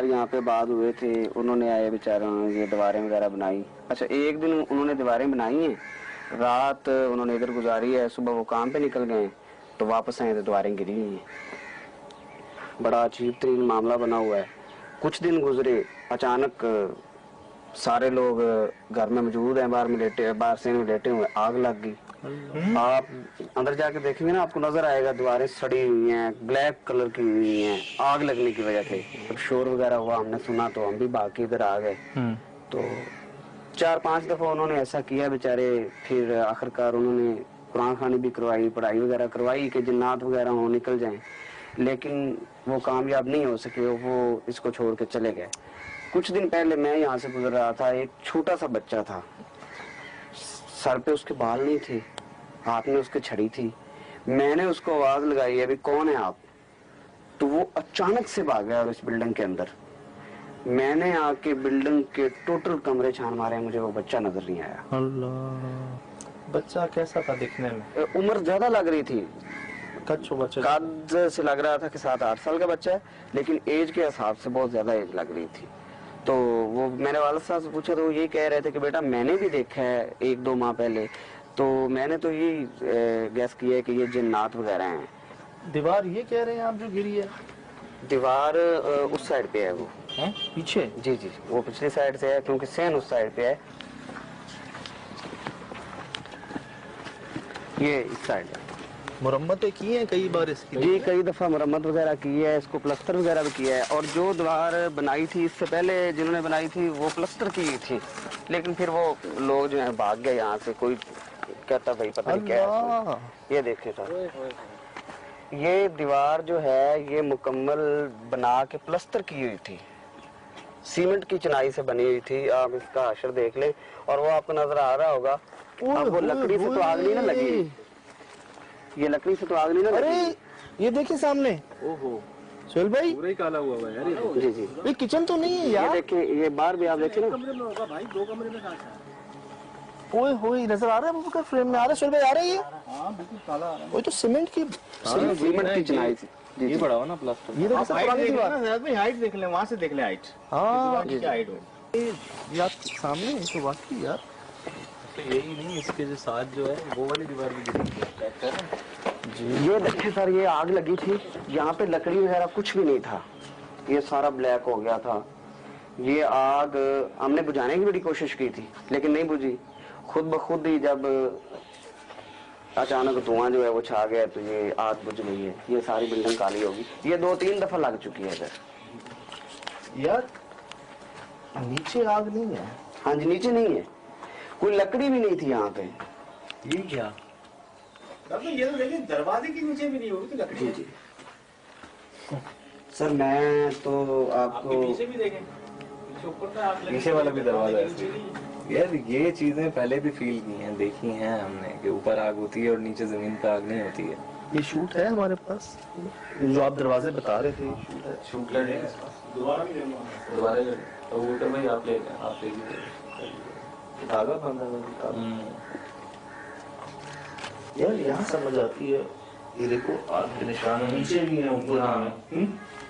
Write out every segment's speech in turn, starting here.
रिश्तेदार यहाँ पे बाद हुए थे, उन्होंने आए बेचारों ने ये दीवारें वगैरह बनाई। अच्छा, एक दिन उन्होंने दीवारें बनाई हैं, रात उन्होंने इधर गुजारी है, सुबह वो काम पे निकल गए तो वापस आए तो दीवारें गिरी हुई हैं। बड़ा अजीब तरीन मामला बना हुआ है। कुछ दिन गुजरे, अचानक सारे लोग घर में मौजूद हैं, बाहर से लेटे हुए, आग लग गई। आप अंदर जाके देखेंगे ना, आपको नजर आएगा दीवारें सड़ी हुई हैं, ब्लैक कलर की हुई हैं, आग लगने की वजह से। जब शोर वगैरह हुआ, हमने सुना तो हम भी भाग के इधर आ गए। तो 4-5 दफा उन्होंने ऐसा किया बेचारे। फिर आखिरकार उन्होंने कुरान खानी भी करवाई, पढ़ाई वगैरह करवाई कि जिन्नात वगैरह हो निकल जाएं, लेकिन वो कामयाब नहीं हो सके, वो इसको छोड़ के चले गए। कुछ दिन पहले मैं यहाँ से गुजर रहा था, एक छोटा सा बच्चा था, सर पे उसके बाल नहीं थे, हाथ में उसके छड़ी थी। मैंने उसको आवाज लगाई, अभी कौन है आप? तो वो अचानक से भाग गया और इस बिल्डिंग के अंदर। मैंने आके बिल्डिंग के टोटल कमरे छान मारे, मुझे वो बच्चा नजर नहीं आया। अल्लाह, बच्चा कैसा था दिखने में? उम्र ज्यादा लग रही थी, कद से लग रहा था कि 7-8 साल का बच्चा है, लेकिन एज के हिसाब से बहुत ज्यादा एज लग रही थी। तो वो मैंने वालिद साहब से पूछा तो वो यही कह रहे थे कि बेटा मैंने भी देखा है 1-2 माह पहले, तो मैंने तो यही गैस किया है कि ये जिन्नात वगैरह हैं। दीवार ये कह रहे हैं आप जो गिरी है? दीवार उस साइड पे है, वो है पीछे? जी जी, वो पिछली साइड से है, क्योंकि सेन उस साइड पे है, ये इस साइड है। मुरम्मतें की हैं कई बार इसकी? जी, कई दफा मरम्मत वगैरह की है, इसको प्लस्तर वगैरह भी किया है। और जो दीवार बनाई थी इससे पहले जिन्होंने बनाई थी वो प्लस्तर की थी, लेकिन फिर वो लोग जो है भाग गए यहाँ से। कोई कहता भाई पता नहीं क्या है। ये देखे सर, ये दीवार जो है ये मुकम्मल बना के प्लस्तर की हुई थी, सीमेंट की चिनाई से बनी हुई थी। आप इसका अशर देख ले, और वो आपको नजर आ रहा होगा। अब वो लकड़ी से तो आग नहीं ना लगी, ये लकड़ी से तो आग नहीं ना लगी। अरे ये देखिए सामने, ओहो सोहेल भाई, पूरा ही काला हुआ है यार ये। जी जी, ये किचन तो नहीं है यार? ये देखिए, ये बाहर भी आप देखिए ना। कमरे में होगा भाई, 2 कमरे में कहाँ है? ओए होए, नजर आ रहा है आपको? फ्रेम में आ रहा है सोहेल भाई? आ रहा है ये? हाँ बिल्कुल काला आ रहा है। वो तो सीमेंट की चिनाई से। ये बड़ा हो ना प्लास्टर। ये तो आप हाइट देख लेना ज़रा भाई, हाइट देख लें, वहाँ से देख लें हाइट। हाँ क्या हाइट हो यार सामने है तो वाकई यार। तो यही नहीं, इसके जो साथ जो है वो वाली दीवार भी गिरी है जी। ये देखिए सर, ये आग लगी थी, यहाँ पे लकड़ी वगैरह कुछ भी नहीं था, ये सारा ब्लैक हो गया था। ये आग हमने बुझाने की बड़ी कोशिश की थी, लेकिन नहीं बुझी। खुद ब खुद ही जब अचानक धुआं जो है वो छा गया तो ये आग बुझ गई है। ये सारी बिल्डिंग काली होगी। ये 2-3 दफा लग चुकी है सर। यार नीचे आग नहीं है? हाँ जी, नीचे नहीं है, कोई लकड़ी भी नहीं थी यहाँ पे। ये क्या? ये तो लेकिन दरवाजे के नीचे भी नहीं होगी लकड़ी। जी जी सर, मैं तो आपको पीछे भी देखें, पीछे ऊपर का आप पीछे वाला भी दरवाजा है यार। ये चीजें पहले भी फील की हैं, देखी हैं हमने कि ऊपर आग होती है और नीचे जमीन पे आग नहीं होती है। ये शूट है हमारे पास जो आप दरवाजे बता रहे थे? शूट है दोबारा तो वो तो भाई आप ले धागा बंधा यार यहाँ समझ आती है। ये देखो आग के निशान नीचे भी है, ऊपर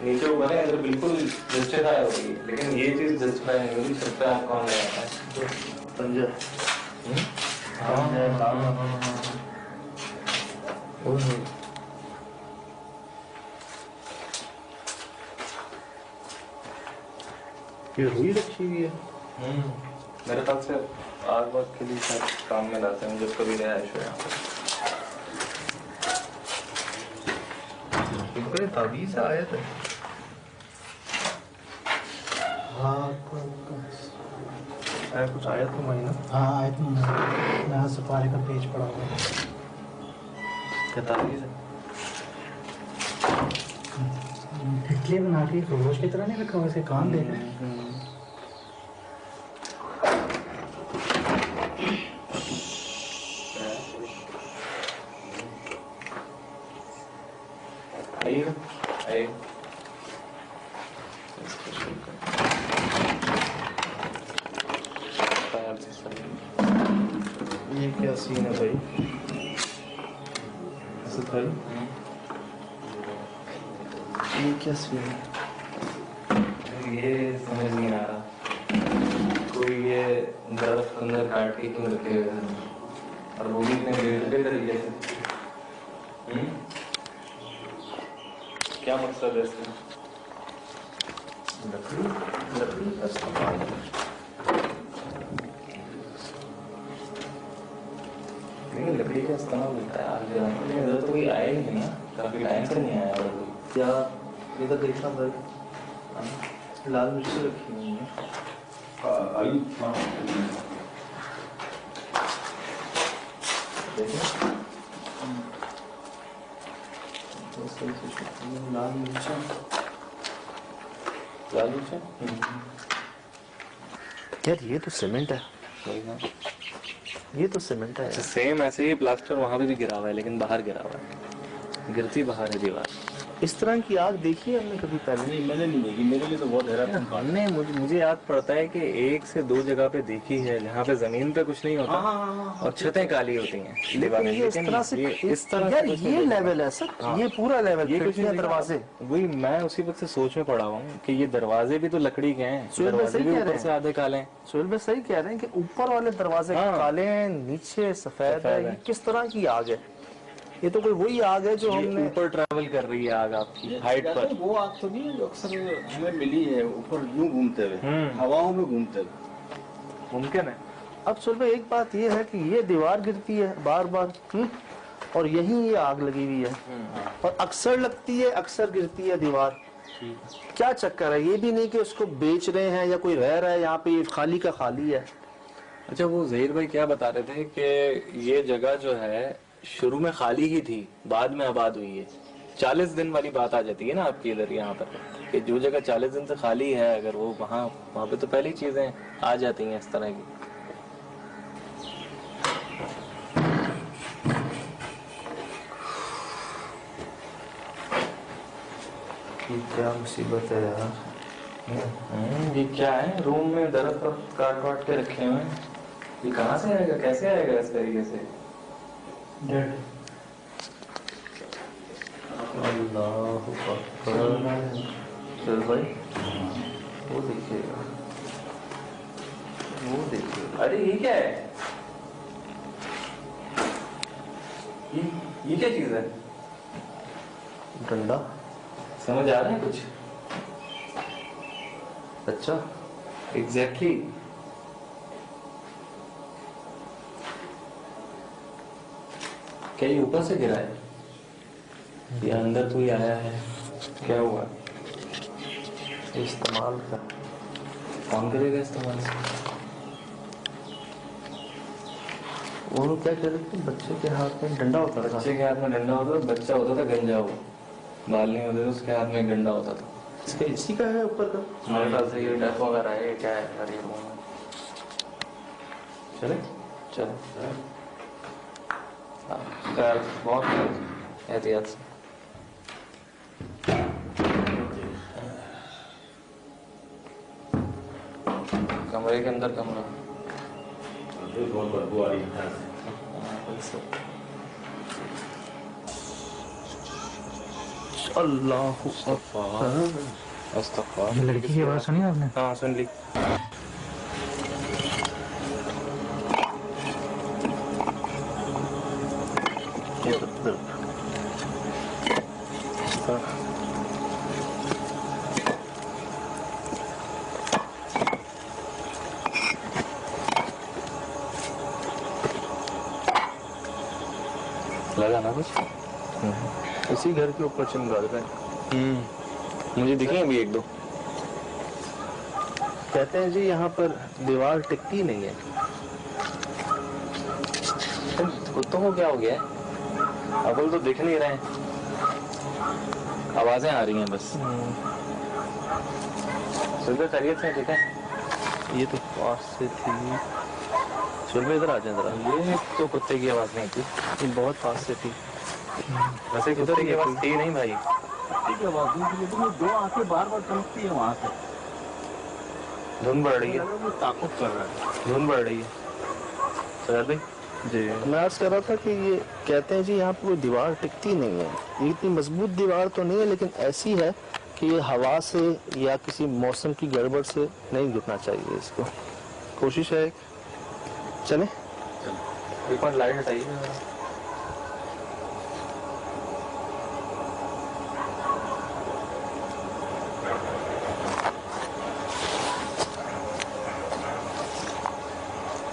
नीचे ऊपर है, तो बिल्कुल जस्टिफाई होगी, लेकिन ये चीज जस्टिफाई नहीं होगी। सकता है कौन लगाता है पंजा। ये रुई रखी हुई है। मेरे ख्याल से आग वाग के लिए शायद काम में लाते हैं जब कभी नया इशू यहाँ पे। इनका ताबीज आया था। हाँ कुछ आया था महीना। हाँ आया था, मैं सफारी का पेज पढ़ा हुआ। क्या ताबीज है? तितली बना के खरगोश की तरह नहीं रखा हुआ, ऐसे कान देना है। ये क्या सीन है भाई? असद भाई ये क्या सीन है? ये समझ नहीं आ रहा, कोई ये दरख्त अंदर काट के क्यों रखे हुए हैं, और वो भी इतने बेहतरीन तरीके से। क्या मकसद है इसका? लकड़ी का इस्तेमाल है। नहीं, लकड़ी का इस्तेमाल होता है आग जलाने के लिए, इधर तो कोई आया ही नहीं ना, काफी टाइम से नहीं आया और कोई। क्या इधर देखना भाई, लाल मिर्ची रखी हुई है। लाल मिर्चा, लाल मिर्च यार ये तो सीमेंट है, ये तो सीमेंट है। सेम ऐसे ही प्लास्टर वहां पे भी गिरा हुआ है, लेकिन बाहर गिरा हुआ है, गिरती बाहर है दीवार। इस तरह की आग देखी है हमने कभी पहले? नहीं, मैंने नहीं देखी, मेरे लिए तो बहुत हैरान। हमने मुझे याद पड़ता है कि 1 से 2 जगह पे देखी है जहाँ पे जमीन पे कुछ नहीं होता और छतें काली होती हैं दीवारें। लेकिन ये इस तरह से, इस तरह यार से कुछ ये नहीं लेवल है सर, ये पूरा लेवल, ये कुछ खिड़कियां, नहीं दरवाजे। दिखा। वही मैं उसी वक्त से सोच में पड़ा हूँ कि ये दरवाजे भी तो लकड़ी के हैं, सुहेल भाई दरवाजे सही भी कह रहे ऊपर हैं। से आधे काले हैं। सुहेल भाई सही कह रहे हैं कि ऊपर वाले दरवाजे हाँ। काले हैं, नीचे सफेद है। ये किस तरह की आग है? ये तो कोई वही आग है जो ये हमने ऊपर ट्रैवल कर रही है आग आपकी हाइट पर। वो आग तो नहीं है जो अक्सर हमें मिली है ऊपर यूं घूमते हुए, हवाओं में घूमते हुए। मुमकिन है। अब सुहेल भाई एक बात ये है कि ये दीवार गिरती है बार बार, और यहीं ये आग लगी हुई है, और अक्सर लगती है, अक्सर गिरती है दीवार। क्या चक्कर है? ये भी नहीं कि उसको बेच रहे हैं या कोई रह रहा है यहाँ पे, ये खाली का खाली है। अच्छा, वो जहीर भाई क्या बता रहे थे कि ये जगह जो है शुरू में खाली ही थी, बाद में आबाद हुई है। 40 दिन वाली बात आ जाती है ना आपकी इधर यहाँ पर, कि जो जगह 40 दिन से खाली है, अगर वो वहाँ पे तो पहली चीजें आ जाती हैं इस तरह की। क्या मुसीबत है यार। ये क्या है? रूम में दरख्त काट काट के रखे हुए हैं, ये कहाँ से आएगा, कैसे आएगा इस तरीके से? चल भाई, वो देखिएगा, वो देखिएगा। अरे ये क्या है? ये क्या चीज है? डंडा। समझ आ रहा है कुछ? अच्छा, एग्जैक्टली। क्या ये ऊपर से गिरा है या अंदर कोई आया है? क्या हुआ? इस्तेमाल कर। कौन करेगा इस्तेमाल? वो लोग क्या कह रहे थे? बच्चे के हाथ में डंडा होता था। बच्चे के हाथ में डंडा होता था, बच्चा होता था गंजा हो, बाल नहीं होते थे, उसके हाथ में डंडा होता था। इसका इसी का है ऊपर का? मेरे ख्याल से ये डेथ वगैरह है, क्या है यार ये रूम? चले चले खैर, बहुत एहतियात से। कमरे के अंदर कमरा, बहुत बदबू आ रही है। अल्लाह अस्तगफुर। लड़की की आवाज सुनी आपने? हाँ, सुन ली। लगा ना कुछ? इसी घर के ऊपर चमगादड़ है। मुझे दिखे अभी 1-2। कहते हैं जी यहाँ पर दीवार टिकती नहीं है। कुत्तों को क्या हो गया है? अकल तो दिख नहीं रहे हैं, आवाजें आ रही हैं बस। सुबह खैरियत से ठीक है? ये तो पास से थी। सुबह इधर आ जाए जरा। ये तो कुत्ते की आवाज नहीं थी, ये बहुत पास से थी। वैसे कुत्ते की आवाज थी नहीं भाई। दो आंखें बार बार चमकती है वहां से, धुन बढ़ रही है, ताकुब कर रहा है। धुन बढ़ रही है। सर भाई जी, मैं आज कह रहा था कि ये कहते हैं जी यहाँ पर कोई दीवार टिकती नहीं है। ये इतनी मजबूत दीवार तो नहीं है, लेकिन ऐसी है कि ये हवा से या किसी मौसम की गड़बड़ से नहीं गिरना चाहिए इसको। कोशिश है, चले। एक बार लाइट हटाइए।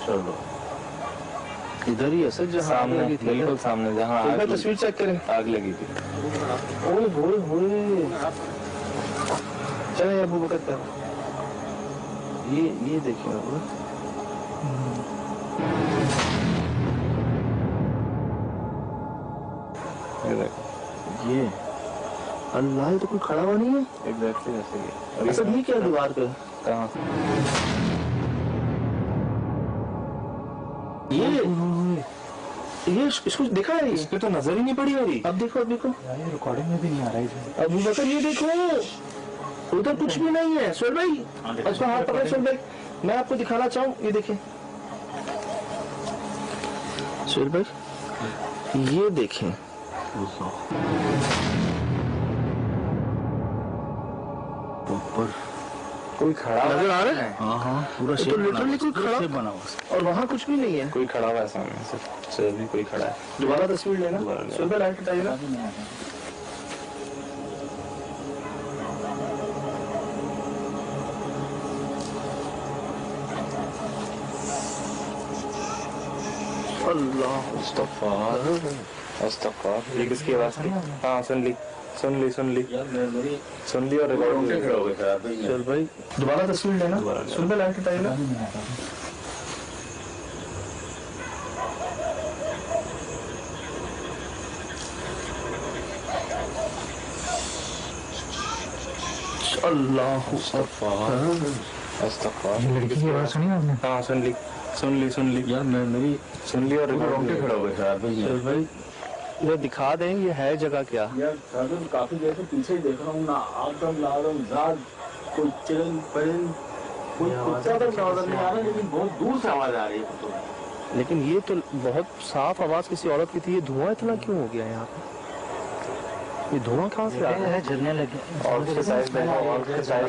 चलो, इधर ही है सर जहाँ आग सामने, लगी थी। बिल्कुल सामने जहाँ एक बार आग तस्वीर चेक करें। आग लगी थी। ओए होए होए, चले अबू बकर का, ये देखिए अबू, ये अल्लाह, ये तो कोई खड़ा हुआ नहीं है। एग्जैक्टली ऐसे ही। अच्छा, ये क्या दीवार पे? कहाँ? ये इसको देखा है? इस पे तो नजर ही नहीं पड़ी मेरी। अब देखो, अब देखो, यार ये रिकॉर्डिंग में भी नहीं आ रहा है। अबू बकर ये देखो, उधर कुछ भी नहीं है। सोहेल भाई, इसका हाथ पकड़े सोहेल भाई, मैं आपको दिखाना चाहूँ, ये देखिए सोहेल भाई, ये देखें, ऊपर कोई खड़ा हुआ नजर आ रहा है? हाँ पूरा तो लिटरली कोई खड़ा, बना हुआ। और वहाँ कुछ भी नहीं है। कोई खड़ा हुआ है सामने से भी कोई खड़ा है। दोबारा तस्वीर लेना, दोबारा लेना। सोहेल भाई लाइट हटाइएगा। अल्लाह, ये किसकी आवाज थी? हाँ सुन ली। यार मेरी सुन ली और रिकॉर्ड खड़े हो गए खराब है। सोहेल भाई दोबारा तस्वीर लेना, सोहेल भाई लाइट हटाइएगा। अल्लाह, लड़की की आवाज सुनी आपने? हाँ सुन ली। यार मेरी सुन ली और रोंगटे रिकॉर्ड खड़े हो गए खराब है। सोहेल भाई ये दिखा दें ये है जगह क्या? यार साधन काफी देर से पीछे ही देख रहा हूँ ना, आदम लादम जाद, कोई चिरन परिंद, कोई कुत्ता तक नजर नहीं आ रहा, लेकिन बहुत दूर से आवाज आ रही है तो। लेकिन ये तो बहुत साफ आवाज किसी औरत की थी। ये धुआं इतना क्यों हो गया यहाँ पे? ये धुआं कहाँ से आ रहा है? झरने लगे। और उसके साइड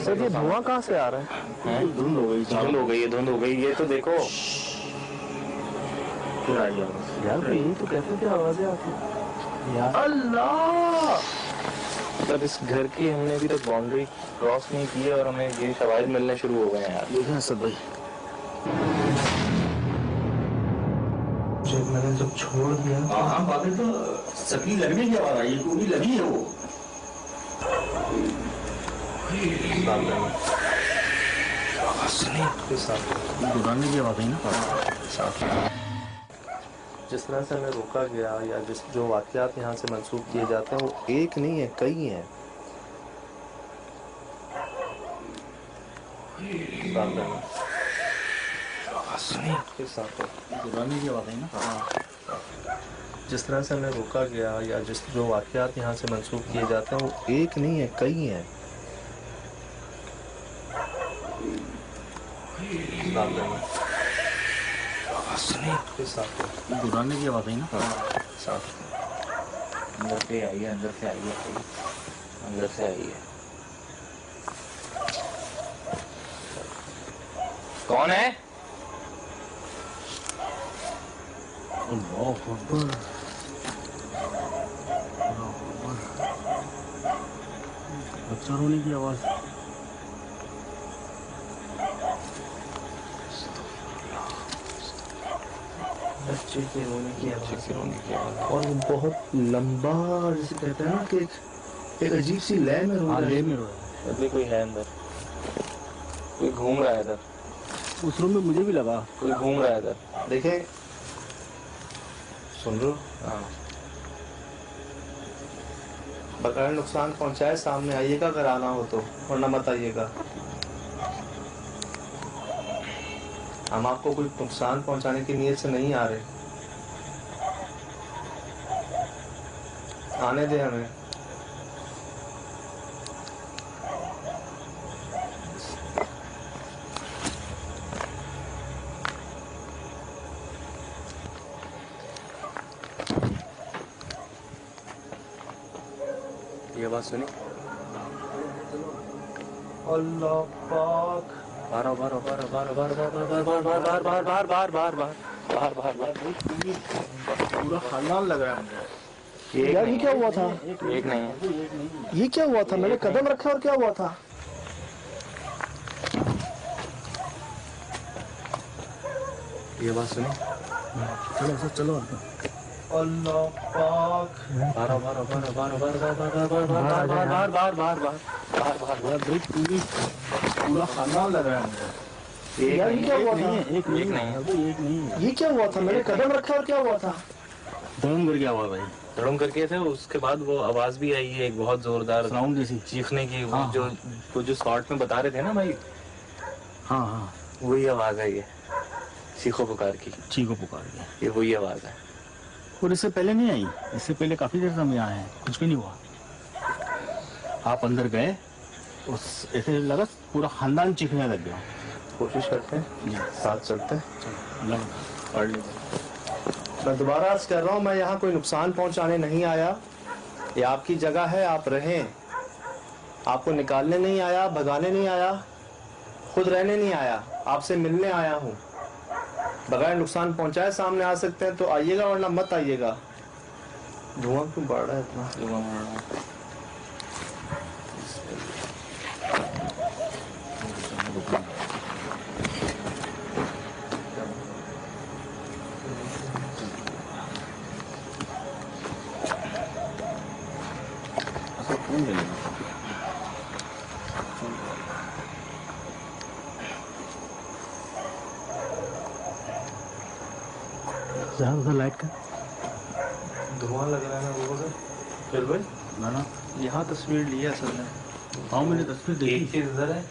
सर ये धुआं कहाँ से आ रहा है? धुंध हो गई, धुंध हो गई। ये तो देखो फिर आ गया। यार यही तो कहते थे आवाजें आती हैं। अल्लाह, मतलब इस घर की हमने अभी तक बाउंड्री क्रॉस नहीं की है और हमें ये शवाहिद मिलने शुरू हो गए हैं यार। देखें सब भाई, जब मैंने जब छोड़ दिया हाँ बातें तो सकी लगने की आवाज आई है, पूरी लगी है वो। दुकान की आवाज आई ना। जिस तरह से हमें रोका गया या जिस जो वाक़यात यहाँ से मंसूब किए जाते हैं वो एक नहीं है, कई हैं। दुकान की आवाज आई ना। जिस तरह से हमें रोका गया या जिस जो वाक़यात यहाँ से मंसूब किए जाते हैं वो एक नहीं है, कई हैं। दुकान की आवाज आई ना। अंदर से आई है, अंदर से आई है। कौन है? बच्चा रोने की आवाज। बच्चे के रोने की आवाज, और वो बहुत लंबा, जिसे कहते हैं ना कि एक अजीब सी लय में रो रहा है। अभी कोई है अंदर, कोई घूम रहा है इधर, उस रूम में मुझे भी लगा। कोई घूम रहा है इधर। देखें, सुन रहे हो? हाँ बगैर नुकसान पहुंचाए सामने आइएगा अगर आना हो तो, वरना मत आइएगा। हम आपको कोई नुकसान पहुंचाने की नीयत से नहीं आ रहे। आने दे हमें। ये बात सुनी? अल्लाह पाक। बार बार बार बार बार बार बार बार बार बार बार बार बार बार बार बार बार पूरा खानदान लग रहा है मुझे। यार ये क्या हुआ था? एक नहीं है। ये क्या हुआ था? मैंने कदम रखा और क्या हुआ था? ये बात सुनी? चलो सर चलो। अल्लाह पाक। बार बार बार बार बार बार बार बार बार बार बार बार बार पूरा खानदान लग रहा है मुझे। यार ये क्या हुआ था? एक नहीं है। ये क्या हुआ था? मैंने कदम रखा और क्या हुआ था? धड़म कर क्या हुआ भाई? धड़म करके थे, उसके बाद वो आवाज भी आई है एक बहुत जोरदार साउंड जैसी चीखने की। वो जो शॉर्ट में बता रहे थे ना भाई, हाँ हाँ वही आवाज आई है, चीखो पुकार की। चीखो पुकार के। ये वही आवाज है। और इससे पहले नहीं आई? इससे पहले काफी देर से हम यहाँ हैं, कुछ भी नहीं हुआ। आप अंदर गए, उस ऐसे लगा पूरा खानदान चीखने लग गया। कोशिश करते हैं, साथ चलते हैं। पढ़ लीजिए। मैं दोबारा अर्ज कर रहा हूँ, मैं यहाँ कोई नुकसान पहुँचाने नहीं आया। ये आपकी जगह है, आप रहें। आपको निकालने नहीं आया, भगाने नहीं आया, खुद रहने नहीं आया, आपसे मिलने आया हूँ। बगैर नुकसान पहुँचाए सामने आ सकते हैं तो आइएगा, वरना मत आइएगा। धुआं क्यों बढ़ रहा है इतना? उधर लाइट का धुआं लग रहा है ना लोगों से। फिर भाई ना ना, यहाँ तस्वीर ली है असल में। हाँ मैंने तस्वीर एक देखी। चीज इधर है,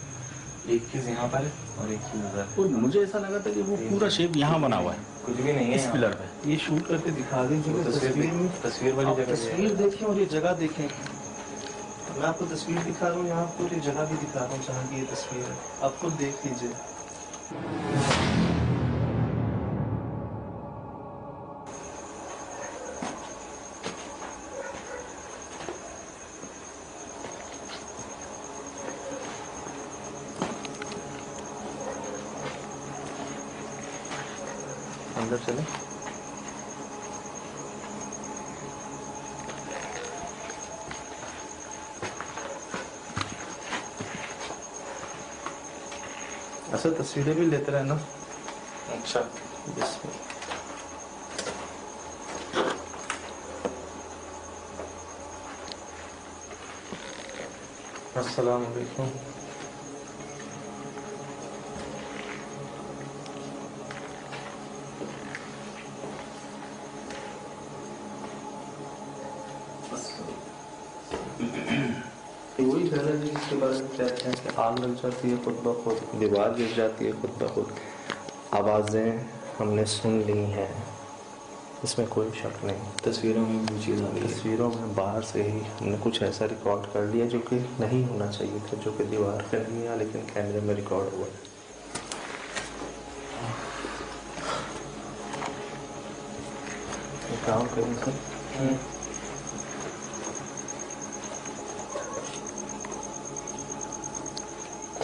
एक चीज यहाँ पर है और एक चीज उधर है। और मुझे ऐसा लगा था कि वो पूरा शेप यहाँ बना हुआ है कुछ भी नहीं है इस यहाँ। पिलर पे। ये शूट करके दिखा दीजिए तस्वीर वाली आप जगह तस्वीर देखें और ये जगह देखें। मैं आपको तस्वीर दिखा रहा हूँ, यहाँ आपको ये जगह भी दिखा रहा हूँ जहाँ की ये तस्वीर है। आप खुद देख लीजिए। अंदर चले। ऐसा तस्वीरें भी लेते रहना। अच्छा, अस्सलाम वालेकुम। वही घर है जिसके बारे में कहते हैं कि आग लग जाती है खुद ब खुद, दीवार गिर जाती है खुद ब खुद। आवाज़ें हमने सुन ली हैं, इसमें कोई शक नहीं। तस्वीरों में भी चीज़ आ गई है। तस्वीरों में बाहर से ही हमने कुछ ऐसा रिकॉर्ड कर लिया जो कि नहीं होना चाहिए था, जो कि दीवार पे नहीं आया लेकिन कैमरे में रिकॉर्ड हुआ। ये काम करें सर।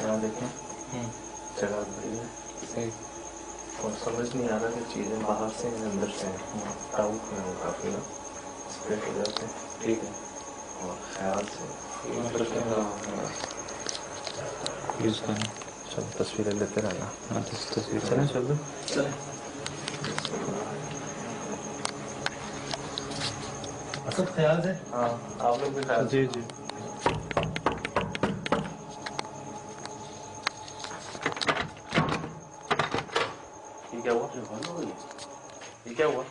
यहाँ देखें, जगह बड़ी है सही। और समझ नहीं आ रहा कि चीज़ें बाहर से हैं अंदर से हैं। डाउट में हूँ काफ़ी ना, स्प्रेड हो जाते हैं। ठीक है। और ख्याल से यूज़ करें। चलो तस्वीरें लेते रहना। हाँ, तस्वीर चलें चलो चलें। असद ख्याल से। हाँ, आप लोग भी ख्याल। जी जी। क्या हुआ? ये क्या हुआ?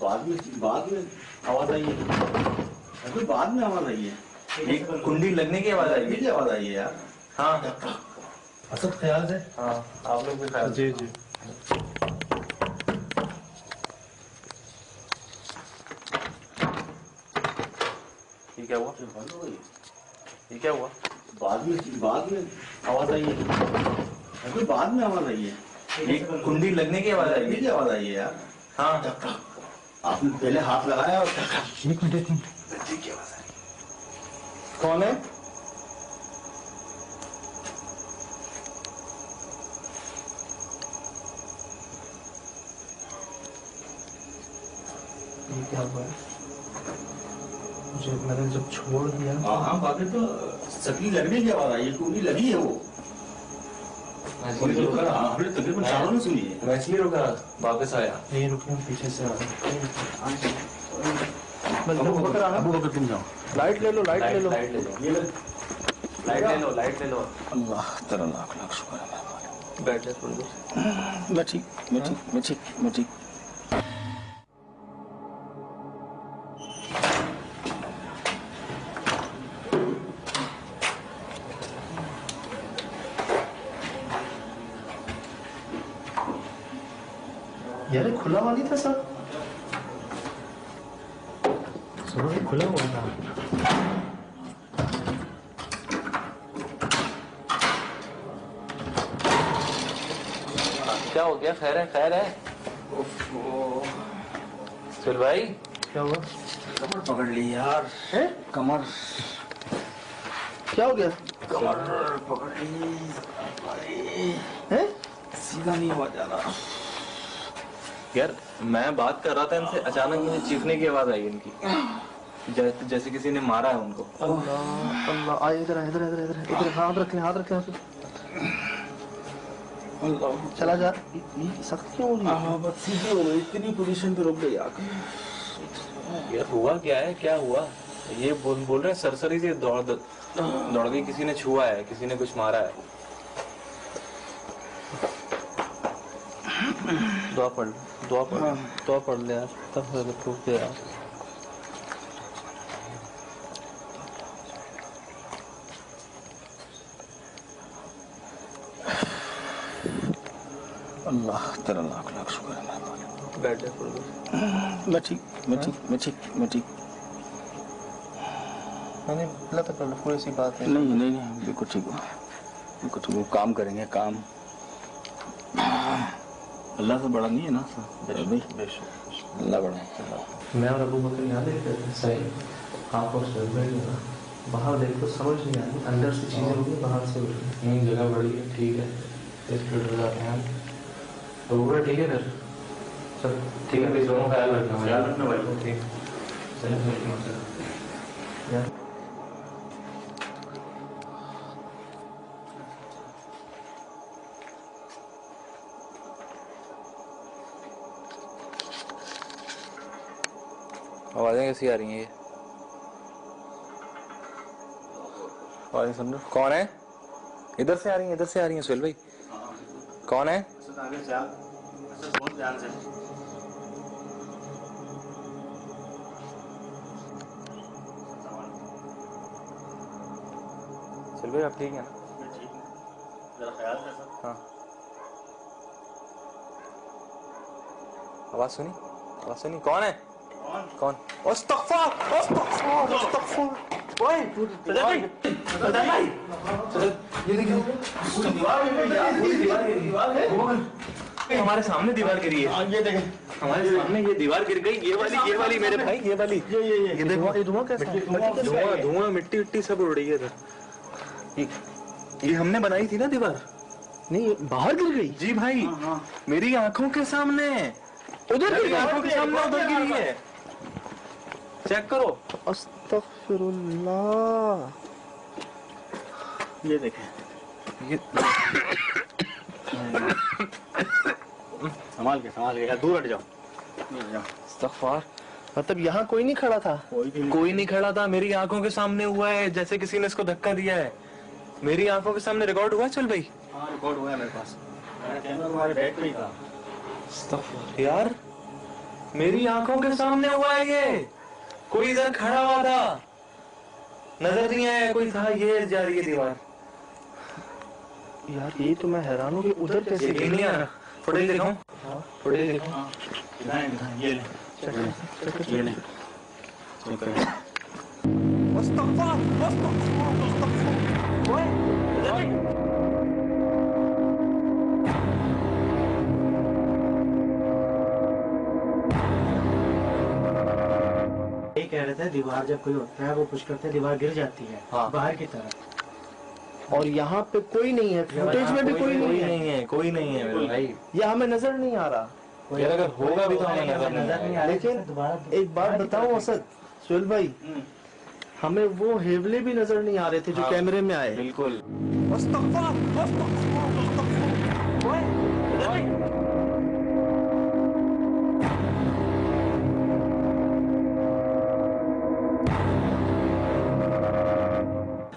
बाद में आवाज आई है। अभी बाद में आवाज आई है। एक कुंडी लगने की आवाज आई है। क्या आवाज आई है यार? हाँ, असद ख्याल से। हाँ, आप लोग भी ख्याल। जी जी। ये क्या हुआ? ये क्या हुआ? बाद में आवाज आई है। अभी बाद में आवाज आई है। एक कुंडी लगने की आवाज आई है। क्या आवाज आई है यार? हाँ, आपने पहले हाथ लगाया और एक मिनट कौन है? ये क्या हुआ है? मुझे मैंने जब छोड़ दिया हाँ बाकी तो सकली लगने की आवाज आई है, कुंडी लगी है वो। हमने तकरीबन चारों ने सुनी है। मैं इसलिए रुका, वापस आया। नहीं रुके, हम पीछे से आ रहे हैं। अबू बकर तुम जाओ, लाइट ले लो, लाइट ले लो। लाइट ले लो, ये ले। लाइट ले लो, लाइट ले लो। अल्लाह तेरा लाख लाख शुक्र है। बैठ जा थोड़ी देर। मैं ठीक। यार खुला हुआ नहीं था सर, सुनो ये खुला हुआ था। क्या हो गया? खैर है, खैर है। सुल भाई, क्या हुआ? कमर पकड़ ली यार। है? कमर क्या हो गया? कमर पकड़ ली है? सीधा नहीं हुआ जा रहा। यार मैं बात कर रहा था इनसे, अचानक मुझे चीखने की आवाज आई इनकी, जैसे किसी ने मारा है उनको। अल्लाह अल्लाह, आए इधर इधर इधर इधर इधर, हाथ रख ले, हाथ रख ले। चला जा। ये सख्त क्यों हो रही है? बस सीधी हो गई, इतनी पोजीशन पे रुक गई आकर। यार हुआ क्या है, क्या हुआ? ये बोल रहे हैं सरसरी से दौड़ गई, किसी ने छुआ है, किसी ने कुछ मारा है। दुआ पढ़ ले यार, तब रुक दे यार। अल्लाह तेरा लाख लाख शुक्र है। बैठ जा थोड़ी देर। मैं ठीक। मैंने बोला था कल, कोई सी बात है। नहीं बिल्कुल ठीक हो। काम करेंगे, काम अल्लाह से बड़ा नहीं है ना भाई। अल्लाह बड़ा है। मैं और अबू बकर यहाँ देखते थे, सही आप और सर बैठ बाहर देखो, समझ नहीं आई, अंदर से चीजें होगी, बाहर से होगी। जगह बड़ी है, ठीक है, एक मिनट हो जाते हैं तो पूरा ठीक है फिर। चल ठीक है, दोनों ख्याल रखना भाई। ठीक चलिए यार। आवाजें कैसी आ रही हैं? ये आवाजें सुन रहे हो? कौन है? इधर से आ रही हैं सुहेल भाई। कौन है? सुहेल भाई आप ठीक हैं? हाँ, आवाज सुनी? कौन है? कौन? हमारे सामने दीवार गिरी है। ये देखें, हमारे सामने ये दीवार गिर गई। ये वाली मेरे भाई, ये वाली। ये देखो, ये धुआं कैसा? धुआं मिट्टी सब उड़ रही है इधर। ये हमने बनाई थी ना दीवार। नहीं, बाहर गिर गई। जी भाई, मेरी आंखों के सामने, उधर आंखों के सामने उधर गिरी है। चेक करो। अस्तगफिरुल्लाह। ये देखें, ये संभाल के यार, दूर हट जाओ। इस्तगफार। मतलब यहाँ कोई नहीं खड़ा था? कोई नहीं खड़ा था, मेरी आंखों के सामने हुआ है, जैसे किसी ने इसको धक्का दिया है। मेरी आंखों के सामने रिकॉर्ड हुआ। चल भाई, हाँ रिकॉर्ड हुआ है मेरे पास, कैमरा तुम्हारे बैग पे ही था। यार मेरी आंखों के सामने हुआ है ये। कोई इधर खड़ा हुआ था, नजर नहीं आया कोई था। ये जा रही है दीवार। यार ये तो मैं हैरान हूँ कि उधर कैसे ये नहीं आ रहा। फोटो देखो, फोटो देखो। ये ले, ये ले। कह रहे थे दीवार जब कोई होता है वो पुश करते हैं, दीवार गिर जाती है। हाँ। बाहर की तरफ। और यहाँ पे कोई नहीं है, फुटेज में भी कोई नहीं है। कोई नहीं है मेरे भाई। ये हमें नजर नहीं आ रहा। यार अगर होगा भी तो हमें नजर नहीं नजर नहीं आएगा। आ रहा। लेकिन दोबारा एक बात बताऊं असद, सुहेल भाई, हमें वो हेवले भी नजर नहीं आ रहे थे जो हाँ। कैमरे में आए। बिल्कुल।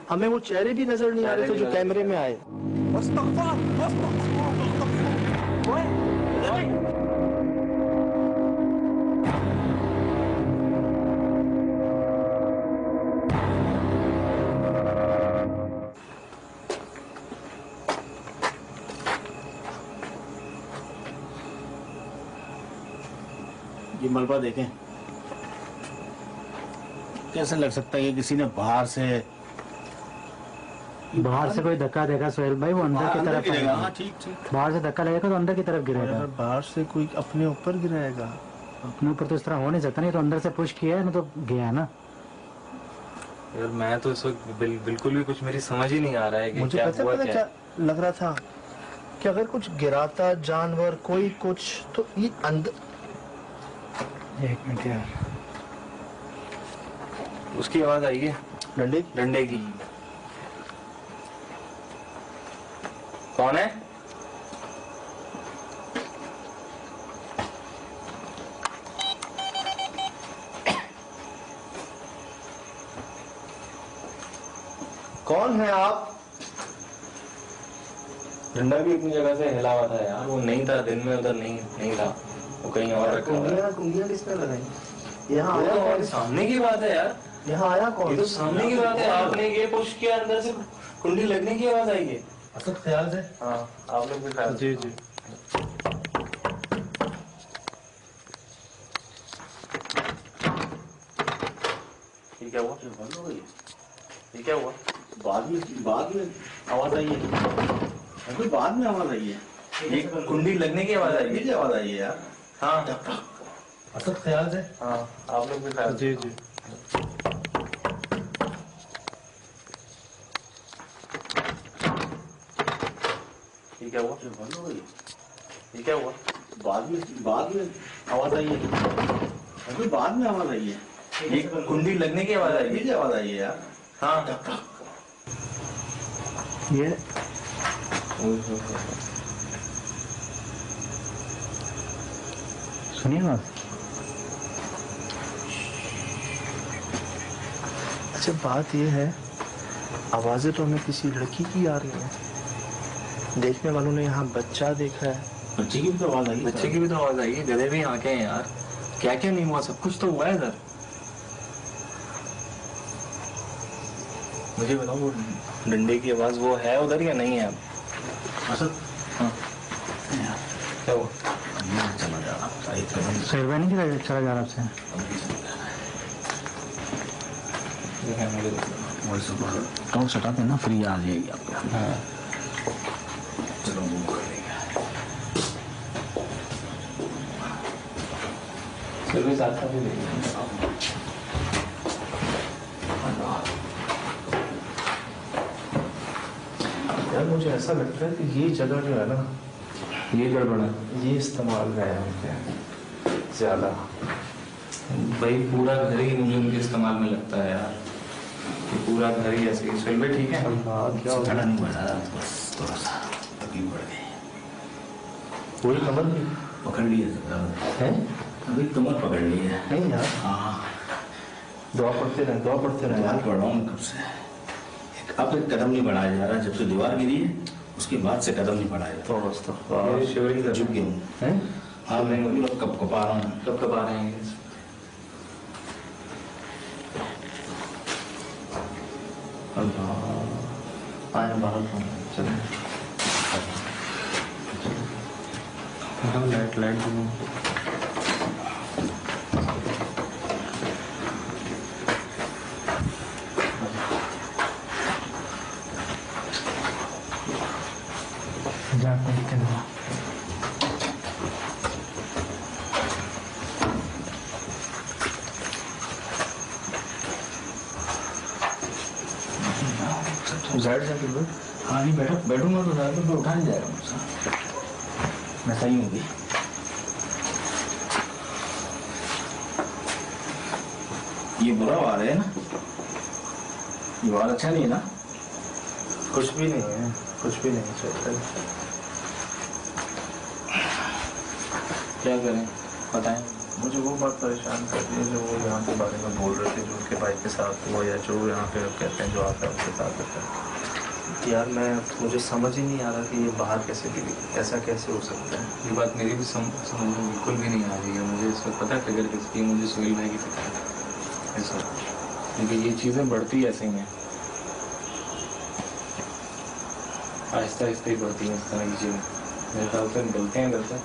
हमें वो चेहरे भी नजर नहीं आ रहे थे जो कैमरे में आए। ये मलबा देखें, कैसे लग सकता है कि किसी ने बाहर से कोई धक्का देगा सोहेल भाई, वो अंदर की तरफ गिरेगा। आएगा। हाँ ठीक ठीक। बाहर से धक्का लगेगा तो अंदर की तरफ गिरेगा। अगर बाहर से कोई अपने ऊपर गिराएगा, अपने ऊपर तो इस तरह हो नहीं सकता, नहीं तो अंदर से पुश किया है ना तो गया है ना। यार मैं तो इस वक्त बिल्कुल भी कुछ मेरी समझ ही नहीं आ रहा है कि मुझे क्या पता हुआ पता क्या। क्या लग रहा था कि अगर कुछ गिराता जानवर कोई कुछ, तो ये अंदर। एक मिनट यार, उसकी आवाज आई है डंडे डंडे की। कौन है? कौन है आप? डंडा भी अपनी जगह से हिला हुआ था यार, वो नहीं था दिन में, उधर नहीं था, वो कहीं और रखा हुआ है। कुंडियां किसने लगाई? यहाँ वो आया तो कौन? सामने की बात है यार, यहाँ आया ये कौन? तो सामने की बात है। आपने ये पुश किया, अंदर से कुंडी लगने की आवाज आई है। असद ख्याल से। हाँ आप लोग भी ख्याल। जी जी। ये क्या हुआ? बंद हो गई। ये क्या हुआ? बाद में आवाज आई है। अभी बाद में आवाज आई है। ये कुंडी लगने की आवाज आई है। ये आवाज आई है यार। हाँ असद ख्याल से। हाँ आप लोग भी ख्याल। जी जी। ये क्या हुआ? बंद हो गई। ये क्या हुआ? बाद में आवाज आई है। अभी बाद में आवाज आई है। ये कुंडी लगने की आवाज आई है। ये आवाज आई है यार। हाँ ये सुनिए बात। अच्छा बात यह है, आवाजें तो हमें किसी लड़की की आ रही हैं। देखने वालों ने यहाँ बच्चा देखा है। बच्चे की भी तो आवाज आई है। बच्चे की भी तो आवाज आई है, गधे भी आंखें हैं यार। क्या क्या नहीं हुआ, सब कुछ तो हुआ है इधर। मुझे बताओ वो डंडे की आवाज वो है उधर या नहीं है? अब असद क्या हुआ? चला जा रहा एक कदम सोहेल भाई नहीं चला जा रहा आपसे। वही सब टॉर्च सटा देना, फ्री आ जाएगी आपको। हाँ चलो मूव कर देंगे। फिर भी साथ साथ ही देखिए। यार मुझे ऐसा लगता है कि ये जगह जो है ना, ये गड़बड़ है ये इस्तेमाल में है उनके ज्यादा। भाई। पूरा घर ही मुझे उनके इस्तेमाल में लगता है यार, कि पूरा घर ही ऐसे ही। चल भाई ठीक है। क्या हो खड़ा नहीं बढ़ा रहा, बस थोड़ा सा तकलीफ बढ़ गई। पूरी कमर भी पकड़ ली है। है? अभी कमर पकड़ ली है। नहीं यार, हाँ दुआ पढ़ते रहे, दुआ पढ़ते रहे। दीवार पढ़ रहा हूँ कब से। अब एक कदम नहीं बढ़ाया जा रहा, जब से दीवार गिरी है उसके बाद से कदम नहीं बढ़ाया जा तो बस तो ये शिवरिंग रहा। झुक गया हूँ। हैं? हाँ मैं मतलब कब कपा रहा हूँ। कब कब आ रहे हैं? अल्लाह, आए बाहर चले। लाइट लाइट दूँ। जाते हैं ना। साइड जाके बैठ। हाँ नहीं बैठूंगा तो ज़्यादा तो उठा नहीं जाएगा मुझसे। मैं सही हूँ भी। ये बुरा वार है ना, ये वार अच्छा नहीं है ना। कुछ भी नहीं है, कुछ भी नहीं चलता। क्या करें बताएं। मुझे वो बात परेशान कर रही है जो वो यहाँ के बारे में बोल रहे थे, जो उनके भाई के साथ हुआ या जो यहाँ पे कहते हैं जो आता है उसके साथ होता है। यार मुझे समझ ही नहीं आ रहा कि ये बाहर कैसे गिरी, ऐसा कैसे हो सकता है। ये बात मेरी भी समझ में बिल्कुल भी नहीं आ रही है। मुझे इस वक्त पता है फिक्र किसकी है, मुझे सोहेल भाई की फिक्र है इस वक्त, क्योंकि ये चीज़ें बढ़ती ऐसे ही हैं, आहिस्ता आहिस्ता ही बढ़ती हैं इस तरह की चीज़ें। मेरे ख्याल से निकलते हैं घर से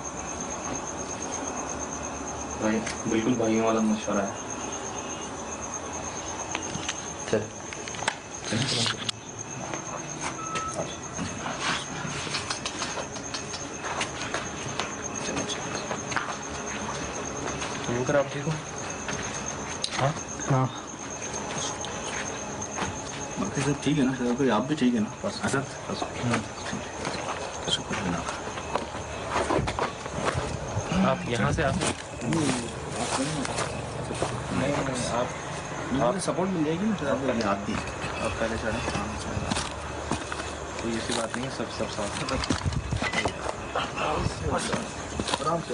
भाई, बिल्कुल भाइयों वाला मशवरा है। चल आप ठीक हो? हाँ हाँ बाकी सब ठीक है ना सर, कोई आप भी ठीक है ना? बस अच्छा शुक्र है ना। आप यहाँ से आप नहीं आप सपोर्ट मिल जाएगी ना सर, आप पहले आती है। आप पहले चढ़े। कोई ऐसी बात नहीं है, सब साथ आराम से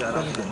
आराम से।